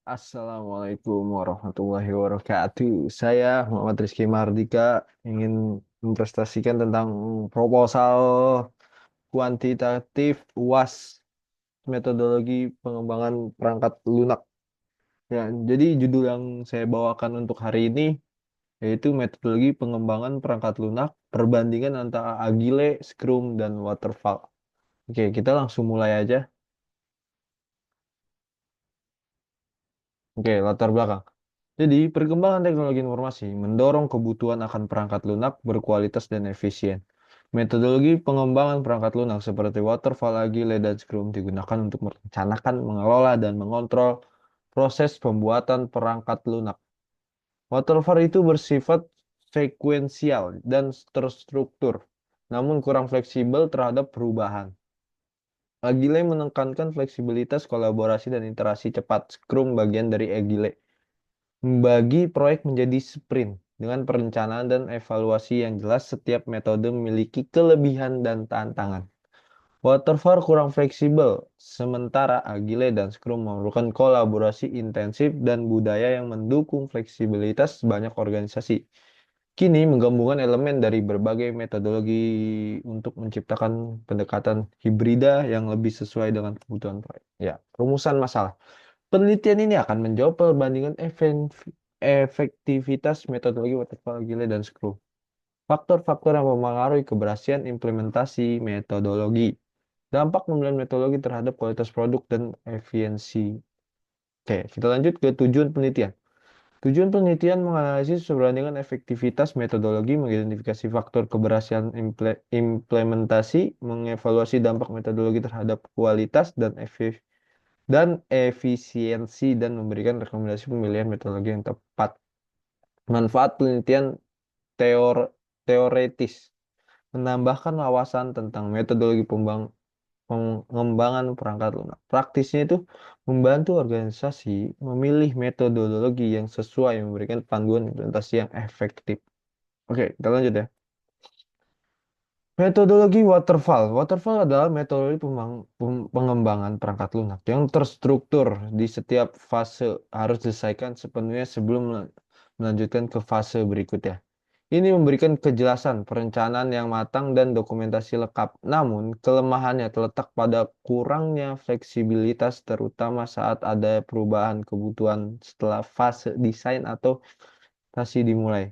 Assalamualaikum warahmatullahi wabarakatuh. Saya Muhammad Rizky Mardika ingin mempresentasikan tentang proposal kuantitatif UAS metodologi pengembangan perangkat lunak. Ya, jadi judul yang saya bawakan untuk hari ini yaitu metodologi pengembangan perangkat lunak, perbandingan antara Agile, Scrum, dan Waterfall. Oke, kita langsung mulai aja. Oke, latar belakang. Jadi, perkembangan teknologi informasi mendorong kebutuhan akan perangkat lunak berkualitas dan efisien. Metodologi pengembangan perangkat lunak seperti Waterfall, Agile, dan Scrum digunakan untuk merencanakan, mengelola, dan mengontrol proses pembuatan perangkat lunak. Waterfall itu bersifat sekuensial dan terstruktur, namun kurang fleksibel terhadap perubahan. Agile menekankan fleksibilitas, kolaborasi, dan interaksi cepat. Scrum bagian dari Agile membagi proyek menjadi sprint dengan perencanaan dan evaluasi yang jelas. Setiap metode memiliki kelebihan dan tantangan. Waterfall kurang fleksibel, sementara Agile dan Scrum memerlukan kolaborasi intensif dan budaya yang mendukung fleksibilitas banyak organisasi. Kini menggabungkan elemen dari berbagai metodologi untuk menciptakan pendekatan hibrida yang lebih sesuai dengan kebutuhan proyek. Ya, rumusan masalah. Penelitian ini akan menjawab perbandingan efektivitas metodologi waterfall, agile, dan scrum. Faktor-faktor yang mempengaruhi keberhasilan implementasi metodologi. Dampak pemilihan metodologi terhadap kualitas produk dan efisiensi. Oke, kita lanjut ke tujuan penelitian. Tujuan penelitian menganalisis perbandingan efektivitas metodologi, mengidentifikasi faktor keberhasilan implementasi, mengevaluasi dampak metodologi terhadap kualitas dan efisiensi, dan memberikan rekomendasi pemilihan metodologi yang tepat. Manfaat penelitian teoretis menambahkan wawasan tentang metodologi pengembangan perangkat lunak. Praktisnya itu membantu organisasi memilih metodologi yang sesuai, memberikan panduan implementasi yang efektif. Oke, kita lanjut ya. Metodologi waterfall. Waterfall adalah metodologi pengembangan perangkat lunak yang terstruktur di setiap fase harus diselesaikan sepenuhnya sebelum melanjutkan ke fase berikutnya. Ini memberikan kejelasan, perencanaan yang matang, dan dokumentasi lengkap. Namun, kelemahannya terletak pada kurangnya fleksibilitas, terutama saat ada perubahan kebutuhan setelah fase desain atau tasi dimulai,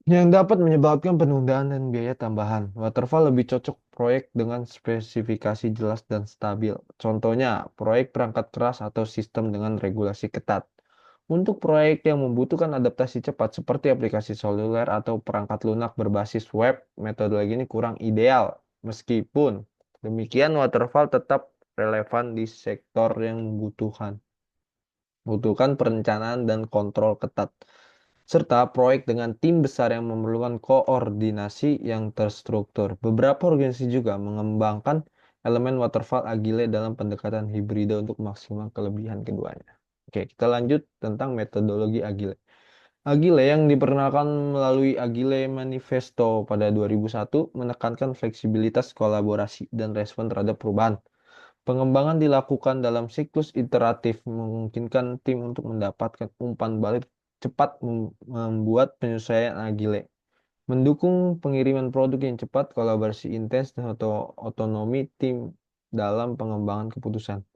yang dapat menyebabkan penundaan dan biaya tambahan. Waterfall lebih cocok proyek dengan spesifikasi jelas dan stabil. Contohnya, proyek perangkat keras atau sistem dengan regulasi ketat. Untuk proyek yang membutuhkan adaptasi cepat seperti aplikasi seluler atau perangkat lunak berbasis web, metodologi ini kurang ideal. Meskipun demikian, Waterfall tetap relevan di sektor yang membutuhkan perencanaan dan kontrol ketat, serta proyek dengan tim besar yang memerlukan koordinasi yang terstruktur. Beberapa organisasi juga mengembangkan elemen waterfall agile dalam pendekatan hibrida untuk maksimal kelebihan keduanya. Oke, kita lanjut tentang metodologi agile. Agile yang diperkenalkan melalui Agile Manifesto pada 2001 menekankan fleksibilitas, kolaborasi, dan respon terhadap perubahan. Pengembangan dilakukan dalam siklus iteratif, memungkinkan tim untuk mendapatkan umpan balik cepat, membuat penyesuaian agile, mendukung pengiriman produk yang cepat, kolaborasi intens, dan otonomi tim dalam pengembangan keputusan.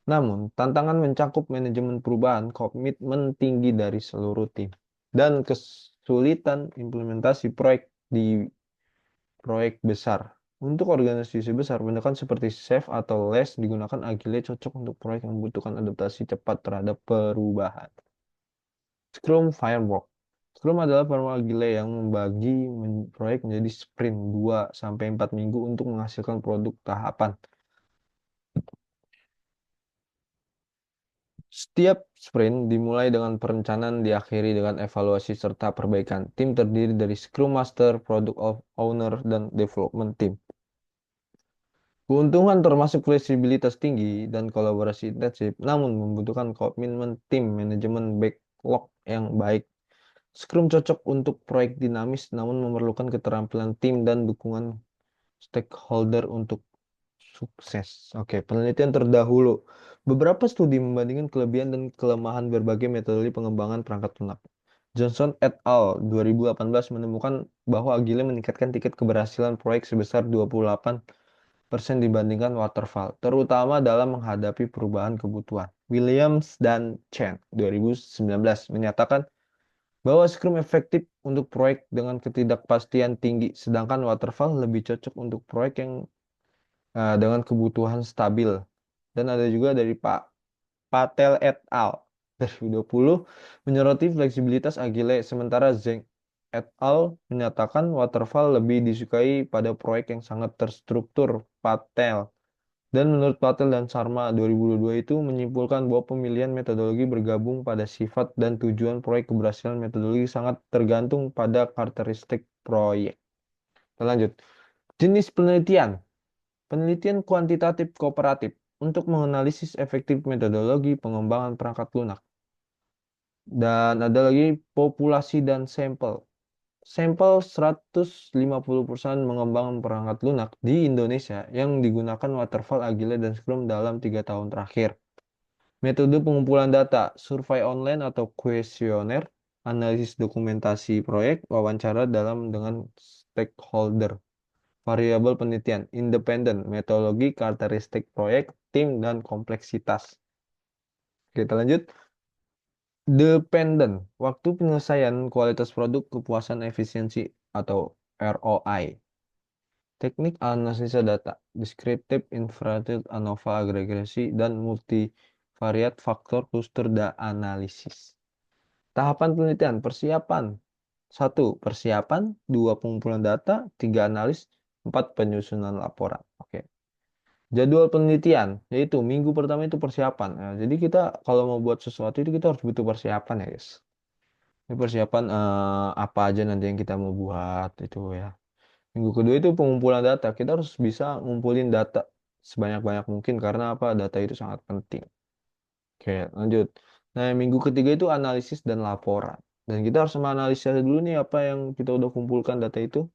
Namun, tantangan mencakup manajemen perubahan, komitmen tinggi dari seluruh tim, dan kesulitan implementasi proyek di proyek besar. Untuk organisasi besar, pendekatan seperti SAFe atau LESS digunakan. Agile cocok untuk proyek yang membutuhkan adaptasi cepat terhadap perubahan. Scrum Framework. Scrum adalah framework agile yang membagi proyek menjadi sprint 2 sampai 4 minggu untuk menghasilkan produk tahapan. Setiap sprint dimulai dengan perencanaan, diakhiri dengan evaluasi serta perbaikan. Tim terdiri dari Scrum Master, Product Owner, dan Development Team. Keuntungan termasuk fleksibilitas tinggi dan kolaborasi intensif, namun membutuhkan komitmen tim, manajemen backlog yang baik. Scrum cocok untuk proyek dinamis, namun memerlukan keterampilan tim dan dukungan stakeholder untuk sukses. Oke, penelitian terdahulu. Beberapa studi membandingkan kelebihan dan kelemahan berbagai metode pengembangan perangkat lunak. Johnson et al. 2018 menemukan bahwa Agile meningkatkan tingkat keberhasilan proyek sebesar 28% dibandingkan waterfall, terutama dalam menghadapi perubahan kebutuhan. Williams dan Chen 2019 menyatakan bahwa Scrum efektif untuk proyek dengan ketidakpastian tinggi, sedangkan waterfall lebih cocok untuk proyek yang dengan kebutuhan stabil. Dan ada juga dari Pak Patel et al. 2020 menyoroti fleksibilitas Agile, sementara Zheng et al. Menyatakan waterfall lebih disukai pada proyek yang sangat terstruktur. Patel dan menurut Patel dan Sharma 2022 itu menyimpulkan bahwa pemilihan metodologi bergabung pada sifat dan tujuan proyek. Keberhasilan metodologi sangat tergantung pada karakteristik proyek. Kita lanjut. Jenis penelitian. Penelitian kuantitatif kooperatif untuk menganalisis efektif metodologi pengembangan perangkat lunak. Dan ada lagi populasi dan sampel. Sampel 150 perusahaan mengembangkan perangkat lunak di Indonesia yang digunakan Waterfall, Agile, dan Scrum dalam 3 tahun terakhir. Metode pengumpulan data, survei online atau kuesioner, analisis dokumentasi proyek, wawancara dalam dengan stakeholder. Variabel penelitian, independen, metodologi, karakteristik proyek, tim, dan kompleksitas. Kita lanjut. Dependent, waktu penyelesaian, kualitas produk, kepuasan efisiensi atau ROI. Teknik analisis data, deskriptif, inferensial, ANOVA, agregasi, dan multivariat faktor cluster analisis. Tahapan penelitian, persiapan. 1. Persiapan, 2. Pengumpulan data, 3. Analis, 4. Penyusunan laporan. Oke. Jadwal penelitian, yaitu minggu pertama itu persiapan. Nah, jadi kita kalau mau buat sesuatu itu kita harus butuh persiapan ya guys. Ini persiapan apa aja nanti yang kita mau buat itu ya. Minggu kedua itu pengumpulan data. Kita harus bisa ngumpulin data sebanyak-banyak mungkin karena apa? Data itu sangat penting. Oke, lanjut. Nah, minggu ketiga itu analisis dan laporan. Dan kita harus menganalisa dulu nih apa yang kita udah kumpulkan data itu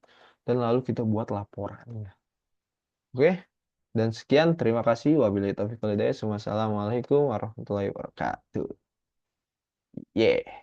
dan lalu kita buat laporannya. Oke? Dan sekian, terima kasih. Wabillahi taufiq wal hidayah. Wassalamualaikum warahmatullahi wabarakatuh. Yeah.